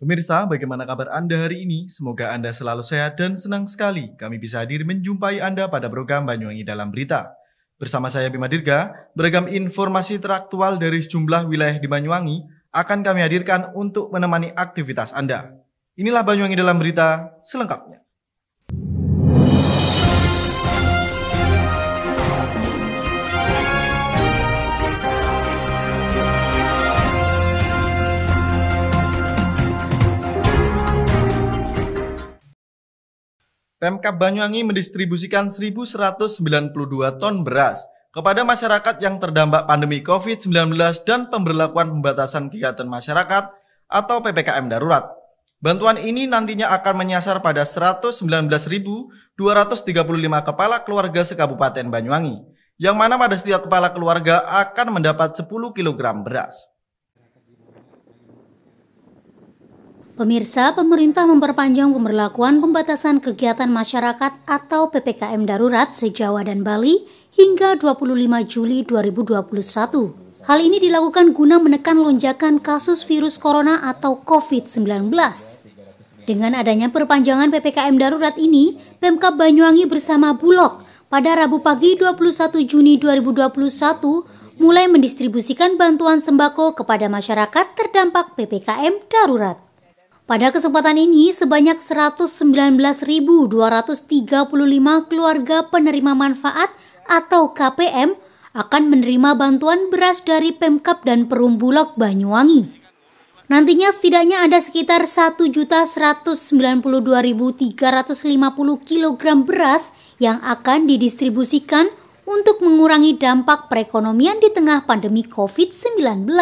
Pemirsa, bagaimana kabar Anda hari ini? Semoga Anda selalu sehat dan senang sekali kami bisa hadir menjumpai Anda pada program Banyuwangi Dalam Berita. Bersama saya Bima Dirga, beragam informasi teraktual dari sejumlah wilayah di Banyuwangi akan kami hadirkan untuk menemani aktivitas Anda. Inilah Banyuwangi Dalam Berita selengkapnya. Pemkab Banyuwangi mendistribusikan 1.192 ton beras kepada masyarakat yang terdampak pandemi COVID-19 dan pemberlakuan pembatasan kegiatan masyarakat atau PPKM darurat. Bantuan ini nantinya akan menyasar pada 119.235 kepala keluarga se-Kabupaten Banyuwangi, yang mana pada setiap kepala keluarga akan mendapat 10 kg beras. Pemirsa, pemerintah memperpanjang pemberlakuan pembatasan kegiatan masyarakat atau PPKM darurat se-Jawa dan Bali hingga 25 Juli 2021. Hal ini dilakukan guna menekan lonjakan kasus virus corona atau COVID-19. Dengan adanya perpanjangan PPKM darurat ini, Pemkab Banyuwangi bersama Bulog pada Rabu pagi 21 Juni 2021 mulai mendistribusikan bantuan sembako kepada masyarakat terdampak PPKM darurat. Pada kesempatan ini, sebanyak 119.235 keluarga penerima manfaat atau KPM akan menerima bantuan beras dari Pemkab dan Perum Bulog Banyuwangi. Nantinya setidaknya ada sekitar 1.192.350 kg beras yang akan didistribusikan untuk mengurangi dampak perekonomian di tengah pandemi COVID-19.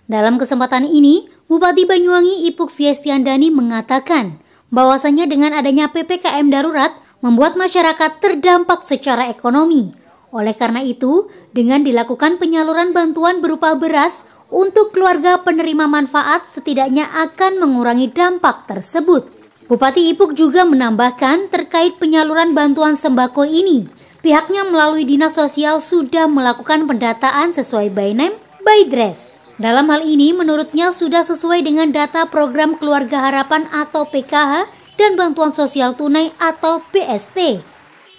Dalam kesempatan ini, Bupati Banyuwangi Ipuk Fiestiandani mengatakan bahwasanya dengan adanya PPKM darurat membuat masyarakat terdampak secara ekonomi. Oleh karena itu, dengan dilakukan penyaluran bantuan berupa beras untuk keluarga penerima manfaat setidaknya akan mengurangi dampak tersebut. Bupati Ipuk juga menambahkan terkait penyaluran bantuan sembako ini, pihaknya melalui Dinas Sosial sudah melakukan pendataan sesuai by name, by dress. Dalam hal ini, menurutnya sudah sesuai dengan data Program Keluarga Harapan atau PKH dan Bantuan Sosial Tunai atau BST.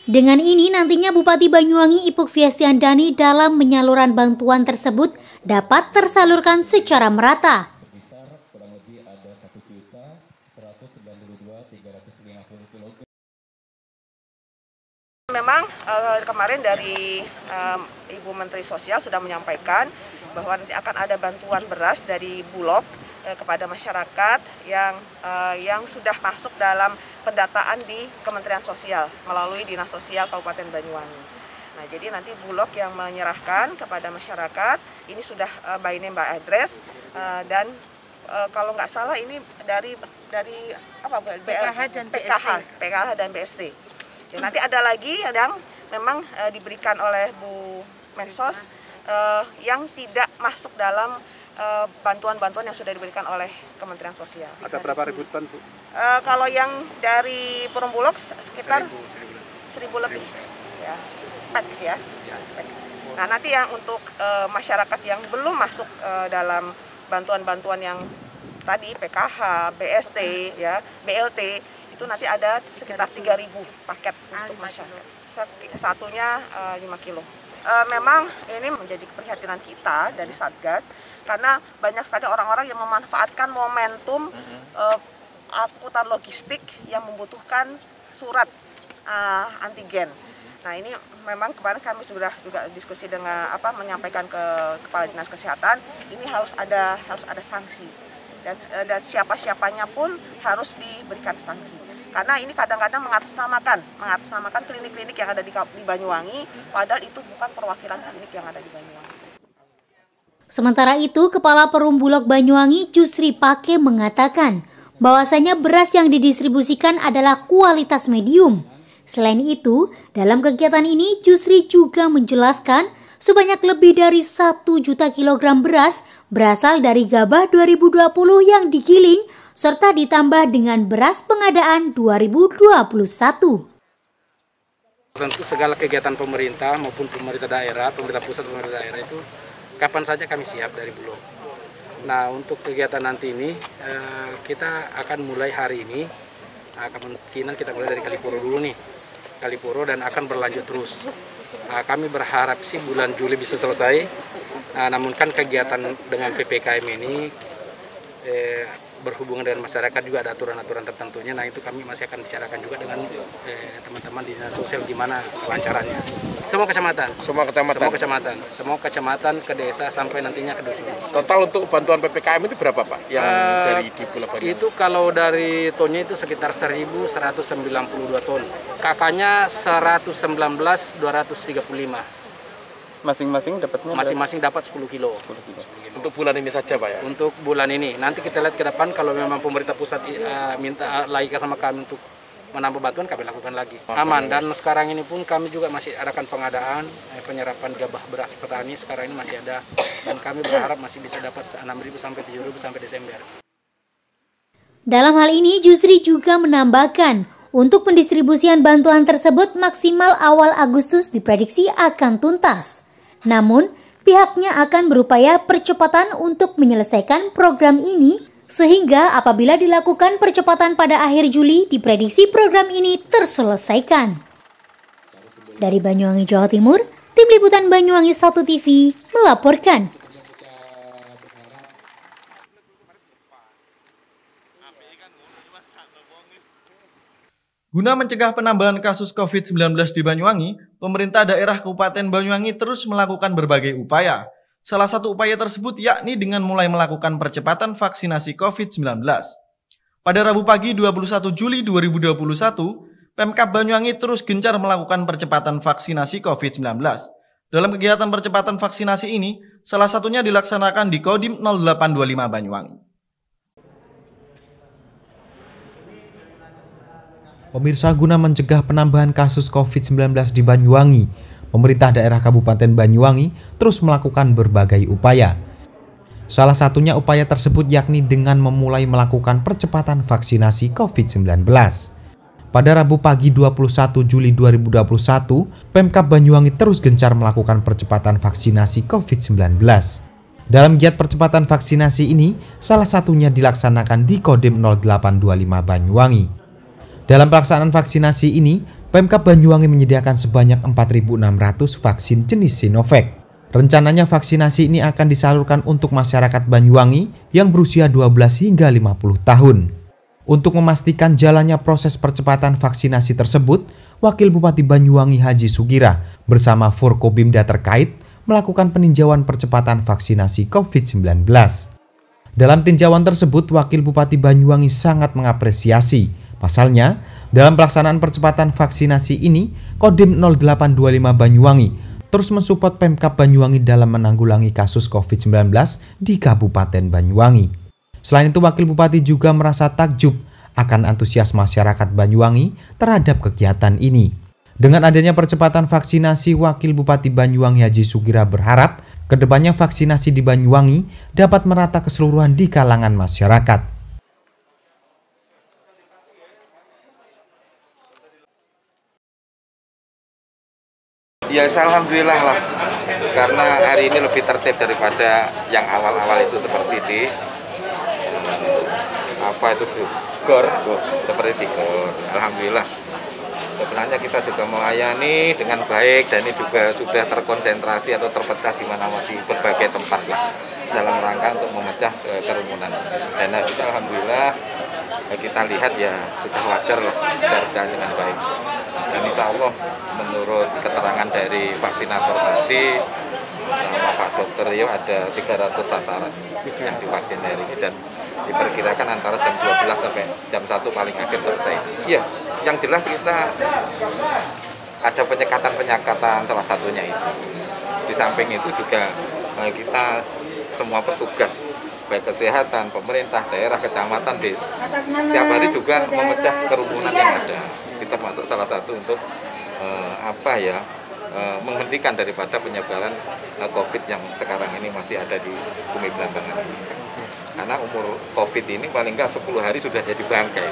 Dengan ini, nantinya Bupati Banyuwangi Ipuk Fiestiandani dalam penyaluran bantuan tersebut dapat tersalurkan secara merata. Memang kemarin dari Ibu Menteri Sosial sudah menyampaikan bahwa nanti akan ada bantuan beras dari Bulog kepada masyarakat yang sudah masuk dalam pendataan di Kementerian Sosial melalui Dinas Sosial Kabupaten Banyuwangi. Nah, jadi nanti Bulog yang menyerahkan kepada masyarakat ini sudah by name by address dan kalau nggak salah ini dari apa PKH dan BST. Ya, nanti ada lagi yang memang diberikan oleh Bu Mensos yang tidak masuk dalam bantuan-bantuan yang sudah diberikan oleh Kementerian Sosial. Ada berapa ribu ton, Bu? Kalau yang dari Perum Bulog sekitar 1.000 lebih. Ya, peks ya. Nah, nanti yang untuk masyarakat yang belum masuk dalam bantuan-bantuan yang tadi PKH, BST, ya, BLT, itu nanti ada sekitar 3.000 paket untuk masyarakat. Satunya 5 kilo. Memang ini menjadi keprihatinan kita dari Satgas karena banyak sekali orang-orang yang memanfaatkan momentum angkutan logistik yang membutuhkan surat antigen. Nah, ini memang kemarin kami sudah juga diskusi dengan menyampaikan ke Kepala Dinas Kesehatan, ini harus ada sanksi dan siapa-siapanya pun harus diberikan sanksi. Karena ini kadang-kadang mengatasnamakan klinik-klinik yang ada di Banyuwangi, padahal itu bukan perwakilan klinik yang ada di Banyuwangi. Sementara itu, Kepala Perum Bulog Banyuwangi Jusri Pake mengatakan bahwasanya beras yang didistribusikan adalah kualitas medium. Selain itu, dalam kegiatan ini Jusri juga menjelaskan sebanyak lebih dari 1 juta kilogram beras berasal dari gabah 2020 yang digiling serta ditambah dengan beras pengadaan 2021. Tentu segala kegiatan pemerintah maupun pemerintah daerah, pemerintah pusat, pemerintah daerah itu kapan saja kami siap dari Bulog. Nah, untuk kegiatan nanti ini kita akan mulai hari ini, kemungkinan kita mulai dari Kalipuro dulu nih, Kalipuro, dan akan berlanjut terus. Kami berharap sih bulan Juli bisa selesai, namun kan kegiatan dengan PPKM ini berhubungan dengan masyarakat juga ada aturan-aturan tertentunya. Nah, itu kami masih akan bicarakan juga dengan teman-teman di dinas sosial gimana kelancarannya. Semua kecamatan ke desa sampai nantinya ke dusun. Total untuk bantuan PPKM itu berapa, Pak? Yang dari di Pulau Banyuwangi? Itu kalau dari tonnya itu sekitar 1.192 ton. Kakaknya 119.235. Masing-masing dapatnya? Masing-masing dapat 10 kilo. Untuk bulan ini saja, Pak ya? Untuk bulan ini. Nanti kita lihat ke depan kalau memang pemerintah pusat minta lagi sama kami untuk menambah bantuan, kami lakukan lagi. Aman, dan sekarang ini pun kami juga masih adakan pengadaan penyerapan gabah beras petani sekarang ini masih ada, dan kami berharap masih bisa dapat 6.000 sampai 7.000 sampai Desember. Dalam hal ini Jusri juga menambahkan, untuk pendistribusian bantuan tersebut maksimal awal Agustus diprediksi akan tuntas. Namun, pihaknya akan berupaya percepatan untuk menyelesaikan program ini, sehingga apabila dilakukan percepatan pada akhir Juli, diprediksi program ini terselesaikan. Dari Banyuwangi, Jawa Timur, Tim Liputan Banyuwangi 1 TV melaporkan. Guna mencegah penambahan kasus COVID-19 di Banyuwangi, pemerintah daerah Kabupaten Banyuwangi terus melakukan berbagai upaya. Salah satu upaya tersebut yakni dengan mulai melakukan percepatan vaksinasi COVID-19. Pada Rabu pagi 21 Juli 2021, Pemkab Banyuwangi terus gencar melakukan percepatan vaksinasi COVID-19. Dalam kegiatan percepatan vaksinasi ini, salah satunya dilaksanakan di Kodim 0825 Banyuwangi. Pemirsa, guna mencegah penambahan kasus COVID-19 di Banyuwangi, pemerintah daerah Kabupaten Banyuwangi terus melakukan berbagai upaya. Salah satunya upaya tersebut yakni dengan memulai melakukan percepatan vaksinasi COVID-19. Pada Rabu pagi 21 Juli 2021, Pemkab Banyuwangi terus gencar melakukan percepatan vaksinasi COVID-19. Dalam giat percepatan vaksinasi ini, salah satunya dilaksanakan di Kodim 0825 Banyuwangi. Dalam pelaksanaan vaksinasi ini, Pemkab Banyuwangi menyediakan sebanyak 4.600 vaksin jenis Sinovac. Rencananya vaksinasi ini akan disalurkan untuk masyarakat Banyuwangi yang berusia 12 hingga 50 tahun. Untuk memastikan jalannya proses percepatan vaksinasi tersebut, Wakil Bupati Banyuwangi Haji Sugira bersama Forkobimda terkait melakukan peninjauan percepatan vaksinasi COVID-19. Dalam tinjauan tersebut, Wakil Bupati Banyuwangi sangat mengapresiasi. Pasalnya, dalam pelaksanaan percepatan vaksinasi ini, Kodim 0825 Banyuwangi terus mensupport Pemkab Banyuwangi dalam menanggulangi kasus COVID-19 di Kabupaten Banyuwangi. Selain itu, Wakil Bupati juga merasa takjub akan antusias masyarakat Banyuwangi terhadap kegiatan ini. Dengan adanya percepatan vaksinasi, Wakil Bupati Banyuwangi Haji Sugira berharap kedepannya vaksinasi di Banyuwangi dapat merata keseluruhan di kalangan masyarakat. Ya, alhamdulillah lah, karena hari ini lebih tertib daripada yang awal-awal itu seperti di GOR, seperti di GOR. Alhamdulillah, sebenarnya kita juga melayani dengan baik, dan ini juga sudah terkonsentrasi atau terpecah di mana di berbagai tempat lah dalam rangka untuk memecah kerumunan. Dan itu alhamdulillah kita lihat ya sudah wajar lah berjalan dengan baik. Dan insya Allah menurut keterangan dari vaksinator tadi sama Pak Dokter Rio ada 300 sasaran yang divaksin hari ini, dan diperkirakan antara jam 12 sampai jam 1 paling akhir selesai. Iya, yang jelas kita ada penyekatan salah satunya itu. Di samping itu juga kita semua petugas baik kesehatan, pemerintah, daerah, kecamatan, desa, tiap hari juga memecah kerumunan yang ada. Kita masuk salah satu untuk menghentikan daripada penyebaran COVID yang sekarang ini masih ada di bumi Belambangan. Karena umur COVID ini paling nggak 10 hari sudah jadi bangkai.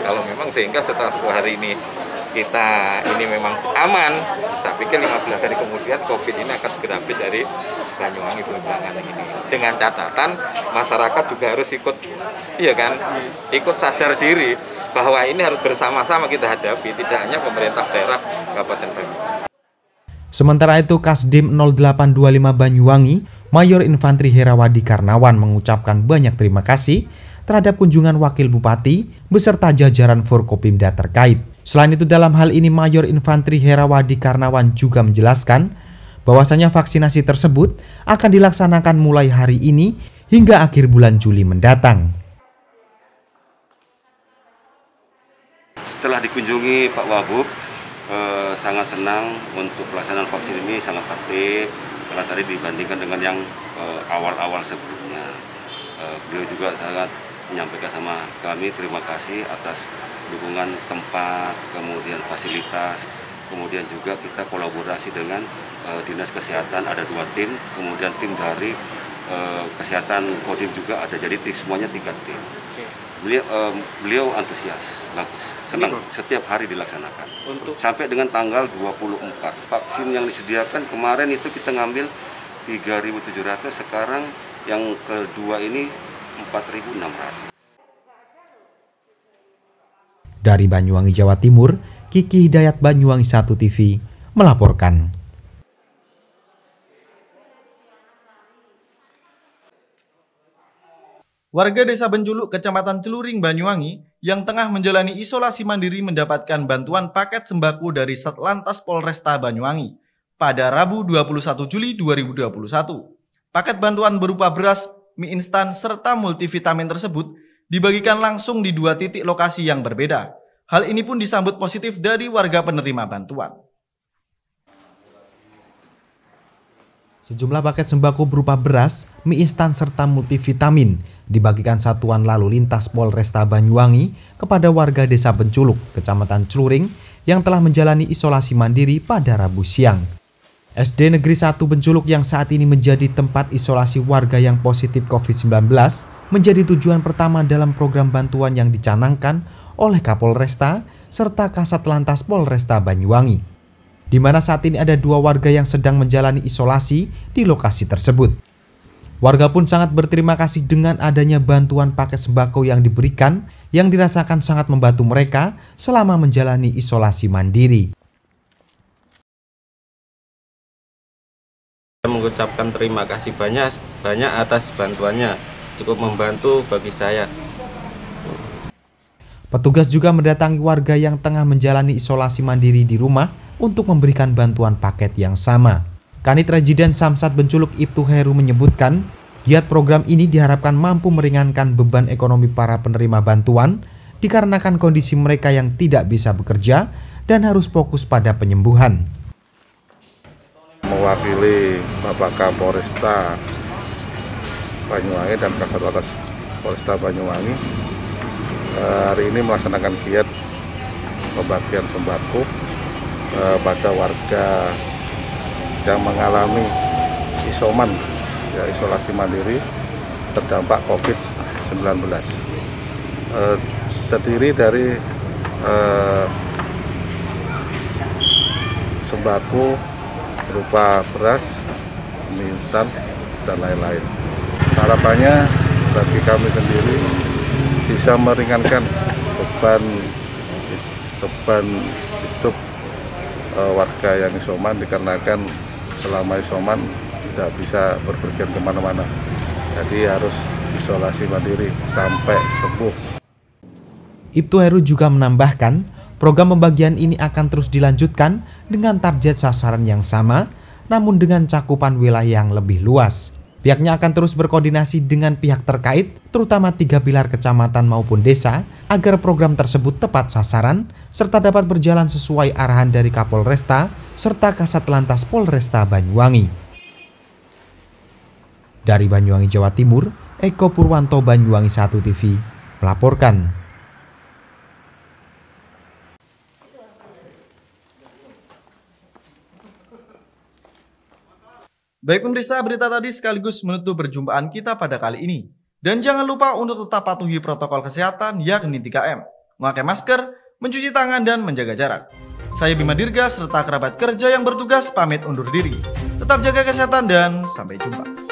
Kalau memang sehingga setelah 10 hari ini kita ini memang aman, saya pikir 15 hari kemudian COVID ini akan segera habis dari Banyuwangi belakangan ini. Dengan catatan masyarakat juga harus ikut, iya kan, ikut sadar diri bahwa ini harus bersama-sama kita hadapi, tidak hanya pemerintah daerah Kabupaten Banyuwangi. Sementara itu, Kasdim 0825 Banyuwangi, Mayor Infantri Herawadi Karnawan mengucapkan banyak terima kasih terhadap kunjungan Wakil Bupati beserta jajaran Forkopimda terkait. Selain itu, dalam hal ini Mayor Infantri Herawadi Karnawan juga menjelaskan bahwasanya vaksinasi tersebut akan dilaksanakan mulai hari ini hingga akhir bulan Juli mendatang. Setelah dikunjungi Pak Wagub, sangat senang untuk pelaksanaan vaksin ini sangat tertib karena tadi dibandingkan dengan yang awal-awal sebelumnya. Beliau juga sangat menyampaikan sama kami terima kasih atas dukungan tempat, kemudian fasilitas, kemudian juga kita kolaborasi dengan Dinas Kesehatan, ada 2 tim, kemudian tim dari Kesehatan Kodim juga ada, jadi semuanya 3 tim. Beliau antusias, bagus, senang, setiap hari dilaksanakan. Sampai dengan tanggal 24, vaksin yang disediakan kemarin itu kita ngambil 3.700, sekarang yang kedua ini 4.600. Dari Banyuwangi, Jawa Timur, Kiki Hidayat, Banyuwangi 1 TV, melaporkan. Warga Desa Benculuk, Kecamatan Celuring, Banyuwangi, yang tengah menjalani isolasi mandiri mendapatkan bantuan paket sembako dari Satlantas Polresta Banyuwangi pada Rabu 21 Juli 2021. Paket bantuan berupa beras, mie instan, serta multivitamin tersebut dibagikan langsung di 2 titik lokasi yang berbeda. Hal ini pun disambut positif dari warga penerima bantuan. Sejumlah paket sembako berupa beras, mie instan, serta multivitamin dibagikan Satuan Lalu Lintas Polresta Banyuwangi kepada warga Desa Benculuk, Kecamatan Celuring yang telah menjalani isolasi mandiri pada Rabu siang. SD Negeri 1 Benculuk yang saat ini menjadi tempat isolasi warga yang positif COVID-19 menjadi tujuan pertama dalam program bantuan yang dicanangkan oleh Kapolresta serta Kasat Lantas Polresta Banyuwangi, di mana saat ini ada 2 warga yang sedang menjalani isolasi di lokasi tersebut. Warga pun sangat berterima kasih dengan adanya bantuan paket sembako yang diberikan, yang dirasakan sangat membantu mereka selama menjalani isolasi mandiri. Saya mengucapkan terima kasih banyak atas bantuannya, cukup membantu bagi saya. Petugas juga mendatangi warga yang tengah menjalani isolasi mandiri di rumah untuk memberikan bantuan paket yang sama. Kanit Rejiden Samsat Benculuk Ibtu Heru menyebutkan, giat program ini diharapkan mampu meringankan beban ekonomi para penerima bantuan dikarenakan kondisi mereka yang tidak bisa bekerja dan harus fokus pada penyembuhan. Mewakili Bapak Kapolresta Banyuwangi dan Kasat Lantas Polresta Banyuwangi, hari ini melaksanakan giat pembagian sembako pada warga yang mengalami isoman, ya, isolasi mandiri terdampak COVID-19. Terdiri dari sembako berupa beras, mie instan, dan lain-lain. Harapannya bagi kami sendiri bisa meringankan beban hidup warga yang isoman, dikarenakan selama isoman tidak bisa berpergian kemana-mana, jadi harus isolasi mandiri sampai sembuh. Ibtu Heru juga menambahkan, program pembagian ini akan terus dilanjutkan dengan target sasaran yang sama, namun dengan cakupan wilayah yang lebih luas. Pihaknya akan terus berkoordinasi dengan pihak terkait, terutama 3 pilar kecamatan maupun desa, agar program tersebut tepat sasaran, serta dapat berjalan sesuai arahan dari Kapolresta, serta Kasat Lantas Polresta Banyuwangi. Dari Banyuwangi, Jawa Timur, Eko Purwanto, Banyuwangi 1 TV, melaporkan. Baik pemirsa, berita tadi sekaligus menutup perjumpaan kita pada kali ini. Dan jangan lupa untuk tetap patuhi protokol kesehatan yakni 3M. Memakai masker, mencuci tangan, dan menjaga jarak. Saya Bima Dirga serta kerabat kerja yang bertugas pamit undur diri. Tetap jaga kesehatan dan sampai jumpa.